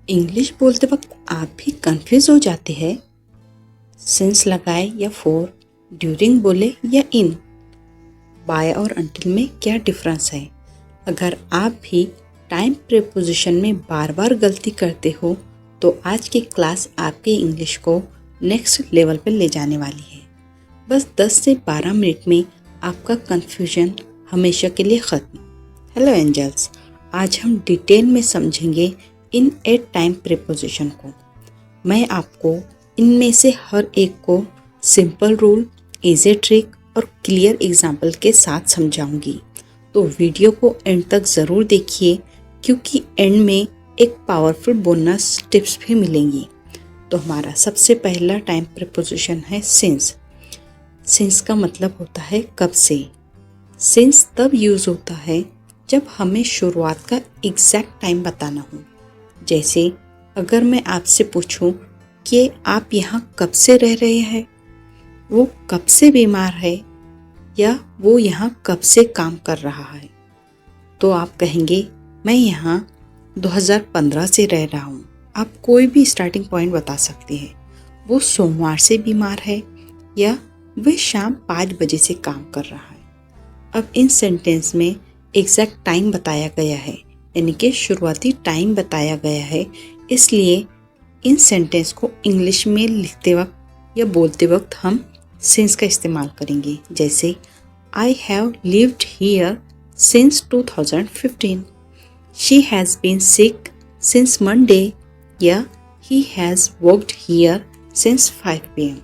English बोलते वक्त आप भी कंफ्यूज हो जाते हैं। सिंस लगाए या फॉर, ड्यूरिंग बोले या इन, बाय और अंटिल में क्या डिफरेंस है। अगर आप भी टाइम प्रीपोजिशन में बार बार गलती करते हो तो आज की क्लास आपके इंग्लिश को नेक्स्ट लेवल पर ले जाने वाली है। बस 10 से 12 मिनट में आपका कंफ्यूजन हमेशा के लिए ख़त्म। हेलो एंजल्स, आज हम डिटेल में समझेंगे इन 8 टाइम प्रीपोजिशन को। मैं आपको इनमें से हर एक को सिंपल रूल, इजी ट्रिक और क्लियर एग्जाम्पल के साथ समझाऊंगी। तो वीडियो को एंड तक ज़रूर देखिए क्योंकि एंड में एक पावरफुल बोनस टिप्स भी मिलेंगी। तो हमारा सबसे पहला टाइम प्रीपोजिशन है सिंस। सिंस का मतलब होता है कब से। सिंस तब यूज़ होता है जब हमें शुरुआत का एग्जैक्ट टाइम बताना हो। जैसे अगर मैं आपसे पूछूं कि आप यहाँ कब से रह रहे हैं, वो कब से बीमार है या वो यहाँ कब से काम कर रहा है, तो आप कहेंगे मैं यहाँ 2015 से रह रहा हूँ। आप कोई भी स्टार्टिंग पॉइंट बता सकते हैं। वो सोमवार से बीमार है या वह शाम 5 बजे से काम कर रहा है। अब इन सेंटेंस में एग्जैक्ट टाइम बताया गया है, यानी कि शुरुआती टाइम बताया गया है। इसलिए इन सेंटेंस को इंग्लिश में लिखते वक्त या बोलते वक्त हम सिंस का इस्तेमाल करेंगे। जैसे I have lived here since 2015, she has been sick since Monday, या he has worked here since 5 PM।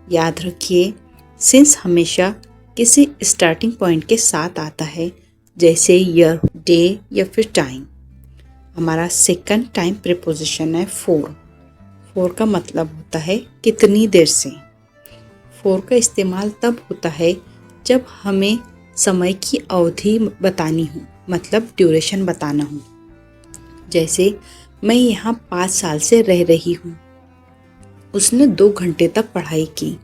याद रखिए, सिंस हमेशा किसी स्टार्टिंग पॉइंट के साथ आता है, जैसे ईयर, डे या फिर टाइम। हमारा सेकंड टाइम प्रीपोजिशन है फॉर। फॉर का मतलब होता है कितनी देर से। फॉर का इस्तेमाल तब होता है जब हमें समय की अवधि बतानी हो, मतलब ड्यूरेशन बताना हो। जैसे मैं यहाँ 5 साल से रह रही हूँ। उसने 2 घंटे तक पढ़ाई की।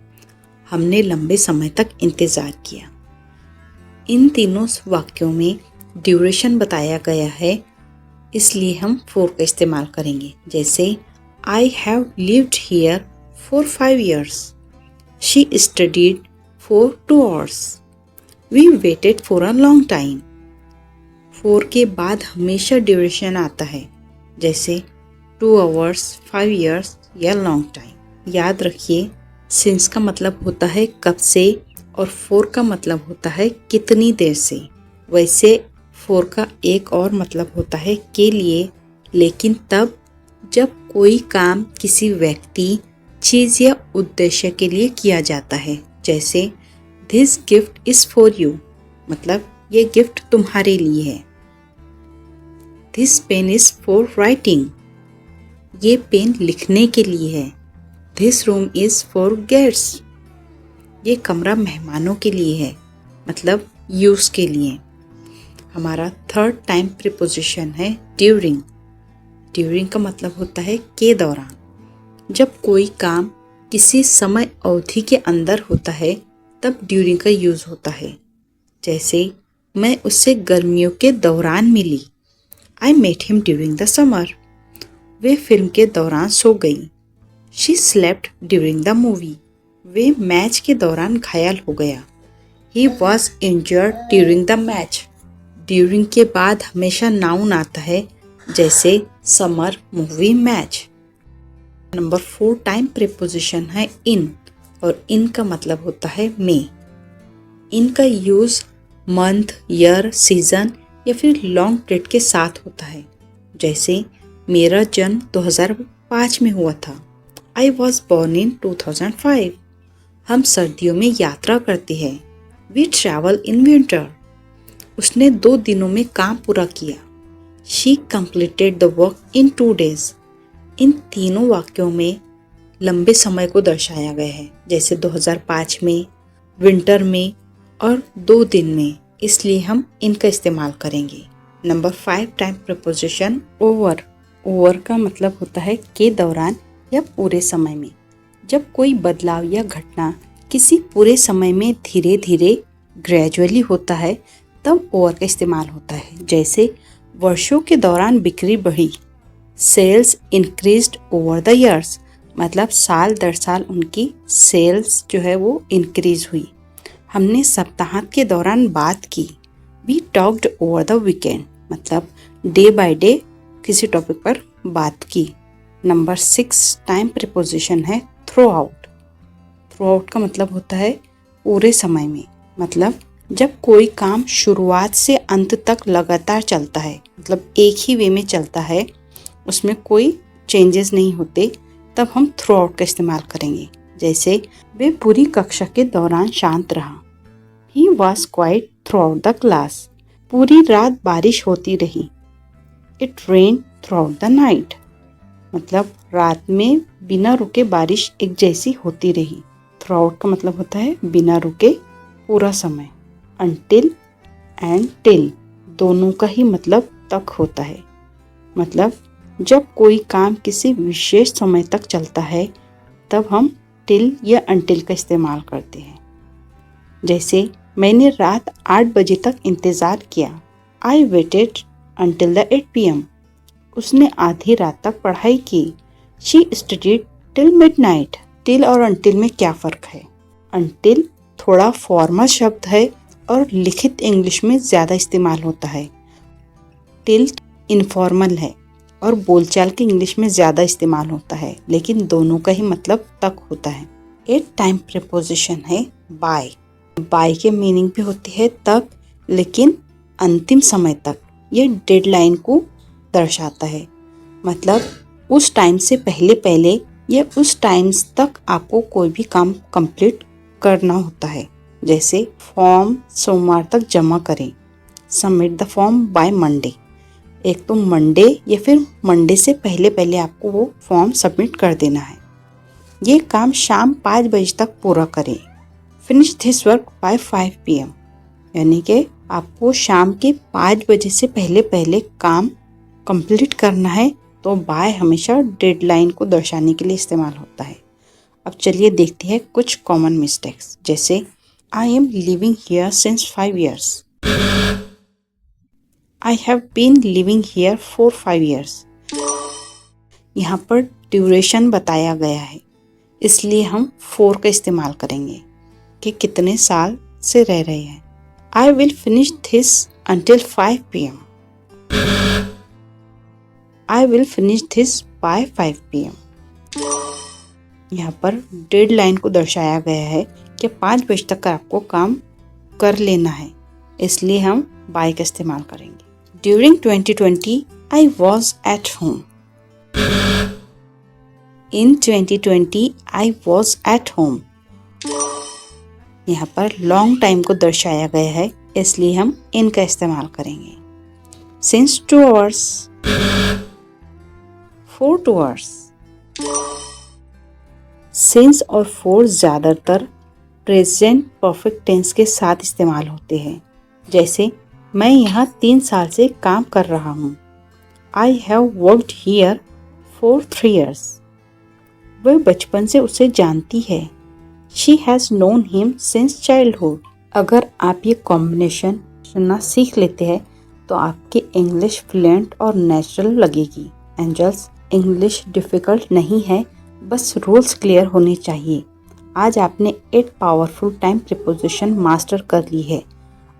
हमने लंबे समय तक इंतज़ार किया। इन तीनों वाक्यों में ड्यूरेशन बताया गया है, इसलिए हम फॉर का इस्तेमाल करेंगे। जैसे I have lived here for 5 years, she studied for 2 hours, we waited for a long time. For के बाद हमेशा ड्यूरेशन आता है, जैसे 2 hours, 5 years या लॉन्ग टाइम। याद रखिए, सिंस का मतलब होता है कब से और फॉर का मतलब होता है कितनी देर से। वैसे फॉर का एक और मतलब होता है के लिए, लेकिन तब जब कोई काम किसी व्यक्ति, चीज़ या उद्देश्य के लिए किया जाता है। जैसे this gift is for you, मतलब ये गिफ्ट तुम्हारे लिए है। This pen is for writing, ये पेन लिखने के लिए है। This room is for guests, ये कमरा मेहमानों के लिए है, मतलब यूज़ के लिए। हमारा थर्ड टाइम प्रीपोजिशन है ड्यूरिंग। ड्यूरिंग का मतलब होता है के दौरान। जब कोई काम किसी समय अवधि के अंदर होता है तब ड्यूरिंग का यूज़ होता है। जैसे मैं उससे गर्मियों के दौरान मिली। I met him during the summer, वे फिल्म के दौरान सो गई। She slept during the movie, वे मैच के दौरान घायल हो गया। He was injured during the match. During के बाद हमेशा नाउन आता है, जैसे summer, movie, match. Number 4 time preposition है इन, और इन का मतलब होता है में। इन का यूज़ मंथ, ईयर, सीजन या फिर लॉन्ग पीरियड के साथ होता है। जैसे मेरा जन्म 2005 में हुआ था। I was born in 2005। हम सर्दियों में यात्रा करते हैं। वी ट्रैवल इन विंटर, उसने 2 दिनों में काम पूरा किया। She completed the work in 2 days। इन तीनों वाक्यों में लंबे समय को दर्शाया गया है, जैसे 2005 में, विंटर में और 2 दिन में, इसलिए हम इनका इस्तेमाल करेंगे। Number 5 time preposition over. Over का मतलब होता है के दौरान या पूरे समय में। जब कोई बदलाव या घटना किसी पूरे समय में धीरे धीरे ग्रेजुअली होता है तब ओवर का इस्तेमाल होता है। जैसे वर्षों के दौरान बिक्री बढ़ी। Sales increased over the years, मतलब साल दर साल उनकी सेल्स जो है वो इंक्रीज हुई। हमने सप्ताहांत के दौरान बात की। We talked over the weekend, मतलब डे बाय डे किसी टॉपिक पर बात की। नंबर 6 टाइम प्रीपोजिशन है थ्रू आउट। थ्रू आउट का मतलब होता है पूरे समय में, मतलब जब कोई काम शुरुआत से अंत तक लगातार चलता है, मतलब एक ही वे में चलता है, उसमें कोई चेंजेस नहीं होते, तब हम थ्रू आउट का इस्तेमाल करेंगे। जैसे वे पूरी कक्षा के दौरान शांत रहा। He was quiet throughout the class. पूरी रात बारिश होती रही। It rained throughout the night. मतलब रात में बिना रुके बारिश एक जैसी होती रही। Throughout का मतलब होता है बिना रुके पूरा समय। Until and till दोनों का ही मतलब तक होता है। मतलब जब कोई काम किसी विशेष समय तक चलता है तब हम till या until का इस्तेमाल करते हैं। जैसे मैंने रात 8 बजे तक इंतज़ार किया। I waited until the 8 p.m. उसने आधी रात तक पढ़ाई की। She studied till midnight. till और until में क्या फ़र्क है? until थोड़ा फॉर्मल शब्द है और लिखित इंग्लिश में ज़्यादा इस्तेमाल होता है। till इनफॉर्मल है और बोलचाल की इंग्लिश में ज़्यादा इस्तेमाल होता है, लेकिन दोनों का ही मतलब तक होता है। एक टाइम प्रीपोजिशन है बाय। बाय के मीनिंग भी होती है तक, लेकिन अंतिम समय तक। ये डेडलाइन को दर्शाता है, मतलब उस टाइम से पहले पहले या उस टाइम तक आपको कोई भी काम कंप्लीट करना होता है। जैसे फॉर्म सोमवार तक जमा करें। Submit the form by Monday. एक तो मंडे या फिर मंडे से पहले पहले आपको वो फॉर्म सबमिट कर देना है। ये काम शाम 5 बजे तक पूरा करें। Finish this work by 5 p.m. यानी कि आपको शाम के 5 बजे से पहले पहले काम कंप्लीट करना है, तो बाय हमेशा डेडलाइन को दर्शाने के लिए इस्तेमाल होता है। अब चलिए देखते हैं कुछ कॉमन मिस्टेक्स। जैसे I am living here since 5 years। I have been living here for 5 years। यहाँ पर ड्यूरेशन बताया गया है, इसलिए हम 4 का इस्तेमाल करेंगे कि कितने साल से रह रहे हैं। I will finish this until 5 p.m. I will finish this by 5 p.m. यहाँ पर डेडलाइन को दर्शाया गया है कि 5 बजे तक आपको काम कर लेना है, इसलिए हम बाय का इस्तेमाल करेंगे। During 2020, I was at home. In 2020, I was at home. यहाँ पर लॉन्ग टाइम को दर्शाया गया है, इसलिए हम इन का इस्तेमाल करेंगे। Since 2 hours, for 2 hours। Since और for ज़्यादातर प्रेजेंट परफेक्ट टेंस के साथ इस्तेमाल होते हैं। जैसे मैं यहाँ 3 साल से काम कर रहा हूँ। I have worked here for 3 years। वह बचपन से उसे जानती है। She has known him since childhood। अगर आप ये कॉम्बिनेशन सुनना सीख लेते हैं तो आपकी इंग्लिश फ्लुएंट और नेचुरल लगेगी। एंजल्स, इंग्लिश डिफ़िकल्ट नहीं है, बस रूल्स क्लियर होने चाहिए। आज आपने 8 पावरफुल टाइम प्रीपोजिशन मास्टर कर ली है।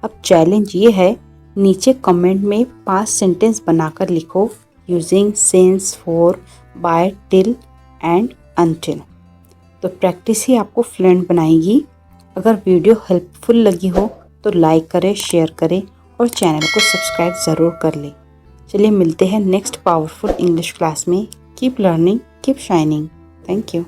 अब चैलेंज ये है, नीचे कमेंट में 5 सेंटेंस बनाकर लिखो using since, for, by, till and until. तो प्रैक्टिस ही आपको फ्लुएंट बनाएगी। अगर वीडियो हेल्पफुल लगी हो तो लाइक करें, शेयर करें और चैनल को सब्सक्राइब ज़रूर कर लें। चलिए मिलते हैं नेक्स्ट पावरफुल इंग्लिश क्लास में। Keep learning, keep shining. Thank you.